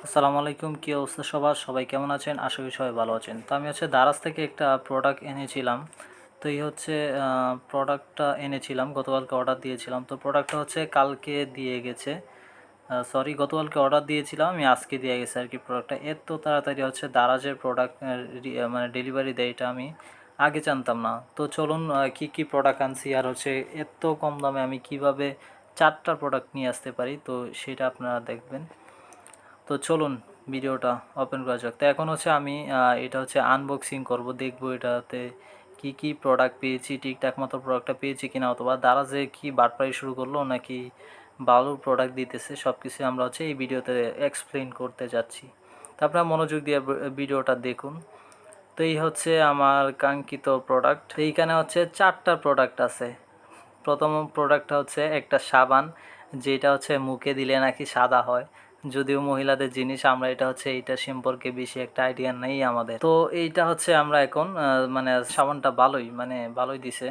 আসসালামু আলাইকুম, কী অবস্থা সবার? সবাই কেমন আছেন? আশা করি সবাই ভালো আছেন। তো আমি দারাজ থেকে একটা প্রোডাক্ট এনেছিলাম। তো এই প্রোডাক্টটা এনেছিলাম, গতকালকে অর্ডার দিয়েছিলাম। তো প্রোডাক্টটা কালকে দিয়ে গেছে, সরি গতকালকে অর্ডার দিয়েছিলাম, আমি আজকে দিয়ে গেছে আর কি। প্রোডাক্টটা এত তাড়াতাড়ি দারাজের প্রোডাক্ট মানে ডেলিভারি দেয়, এটা আমি আগে জানতাম না। তো চলুন কি কি প্রোডাক্ট আনছি আর এত কম দামে আমি কিভাবে 4টা প্রোডাক্ট নিয়ে আসতে পারি, তো সেটা আপনারা দেখবেন। তো চলুন ভিডিওটা ওপেন করা যাক। তো এখন আমি এটা আনবক্সিং করব, দেখব এটাতে কি কি প্রোডাক্ট পেয়েছি, ঠিকঠাক মতো প্রোডাক্টটা পেয়েছি কিনা, অথবা দারাজে কি বাটপাড়ি শুরু করলো নাকি ভালো প্রোডাক্ট দিতেছে, সব কিছু আমরা এই ভিডিওতে এক্সপ্লেন করতে যাচ্ছি। তো আপনারা মনোযোগ দিয়ে ভিডিওটা দেখুন। তো এই আমার কাঙ্ক্ষিত প্রোডাক্ট। এইখানে 4টা প্রোডাক্ট আছে। প্রথম প্রোডাক্টটা একটা সাবান, যেটা মুখে দিলে নাকি সাদা হয়। যদিও মহিলাদের জিনিস, আমরা এইটা সম্পর্কে বেশি একটা আইডিয়া নেই আমাদের। তো এইটা আমরা এখন মানে সাবানটা ভালোই দিছে।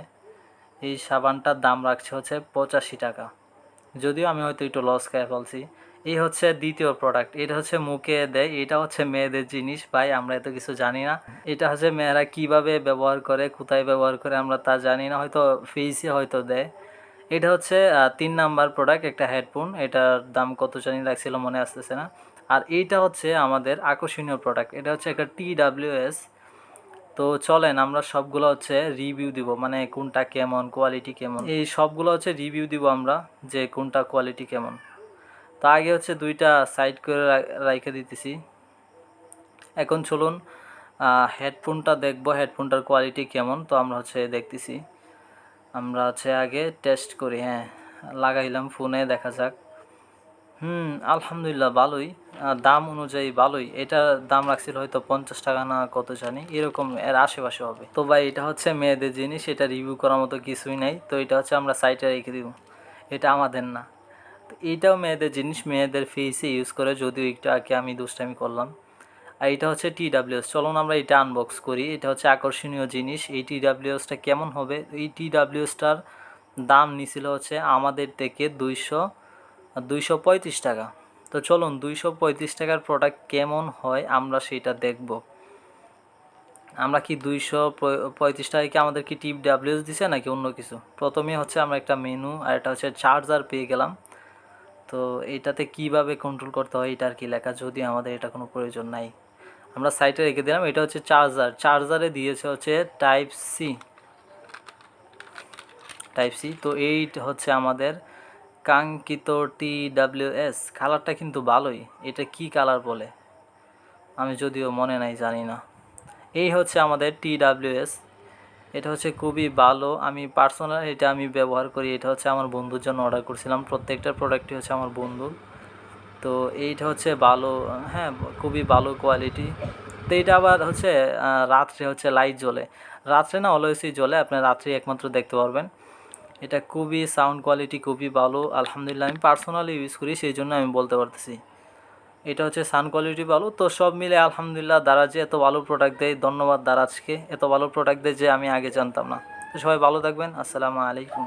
এই সাবানটার দাম রাখছে 85 টাকা। যদিও আমি হয়তো একটু লস খেয়ে ফেলছি। এই দ্বিতীয় প্রোডাক্ট, এটা মুখে দেয়, এটা মেয়েদের জিনিস ভাই, আমরা এত কিছু জানি না। এটা মেয়েরা কিভাবে ব্যবহার করে, কোথায় ব্যবহার করে আমরা তা জানি না, হয়তো ফেসে হয়তো দেয়। এটা 3 নাম্বার প্রোডাক্ট, একটা হেডফোন, এটার দাম কত জানি লাগছিল, মনে আসতেছে না। আর এইটা আমাদের আকর্ষণীয় প্রোডাক্ট, এটা একটা TWS। তো চলেন আমরা সবগুলো রিভিউ দিব, মানে কোনটা কেমন, কোয়ালিটি কেমন, এই সবগুলো রিভিউ দিব আমরা, যে কোনটা কোয়ালিটি কেমন। তো আগে দুইটা সাইড করে রাইখে দিতেছি। এখন চলুন হেডফোনটা দেখব, হেডফোনটার কোয়ালিটি কেমন। তো আমরা দেখতেছি, আমরা আগে টেস্ট করি। হ্যাঁ, লাগাইলাম ফোনে, দেখা যাক। আলহামদুলিল্লাহ ভালোই, দাম অনুযায়ী ভালোই। এটার দাম রাখছিল হয়তো 50 টাকা না কত জানি, এরকম এর আশেপাশে হবে। তো ভাই এটা মেয়েদের জিনিস, এটা রিভিউ করার মতো কিছুই নাই। তো এটা আমরা সাইটে রেখে দিব, এটা আমাদের না। তো এইটাও মেয়েদের জিনিস, মেয়েদের ফেসে ইউজ করে, যদিও একটু আগে আমি দুষ্টামি করলাম। আর এটা TWS। চলুন আমরা এটা আনবক্স করি। এটা আকর্ষণীয় জিনিস। এই TWSটা কেমন হবে? এই TWSটার দাম নিছিল আমাদের থেকে 235 টাকা। তো চলুন 235 টাকার প্রোডাক্ট কেমন হয় আমরা সেটা দেখব। আমরা কি 235 টাকায় কি আমাদের কি TWS দিছে নাকি অন্য কিছু? প্রথমে আমরা একটা মেনু আর এটা চার্জার পেয়ে গেলাম। তো এইটাতে কিভাবে কন্ট্রোল করতে হয় এটা আর কি লেখা, যদি আমাদের এটা কোনো প্রয়োজন নাই, আমরা সাইটে রেখে দিলাম। এটা চার্জার, চার্জারে দিয়েছে টাইপ সি। তো এই আমাদের কাঙ্ক্ষিত TWS। কালারটা কিন্তু ভালোই, এটা কি কালার বলে আমি যদিও মনে নাই, জানি না। এই আমাদের TWS। এটা খুবই ভালো, আমি পার্সোনাল এটা আমি ব্যবহার করি। এটা আমার বন্ধুর জন্য অর্ডার করছিলাম, প্রত্যেকটা প্রোডাক্টই আমার বন্ধুর। তো এইটা ভালো, হ্যাঁ খুবই ভালো কোয়ালিটি। তো এইটা আবার রাত্রে লাইট জ্বলে, রাত্রে না অলওয়েজই জ্বলে, আপনি রাত্রে একমাত্র দেখতে পারবেন। এটা খুবই সাউন্ড কোয়ালিটি খুবই ভালো, আলহামদুলিল্লাহ। আমি পার্সোনালি ইউজ করি, সেই জন্য আমি বলতে পারতেছি। এটা সাউন্ড কোয়ালিটি ভালো। তো সব মিলে আলহামদুলিল্লাহ, দারাজে এত ভালো প্রোডাক্ট দেয়, ধন্যবাদ দারাজকে। এত ভালো প্রোডাক্ট দেয় যে আমি আগে জানতাম না। তো সবাই ভালো থাকবেন, আসসালামু আলাইকুম।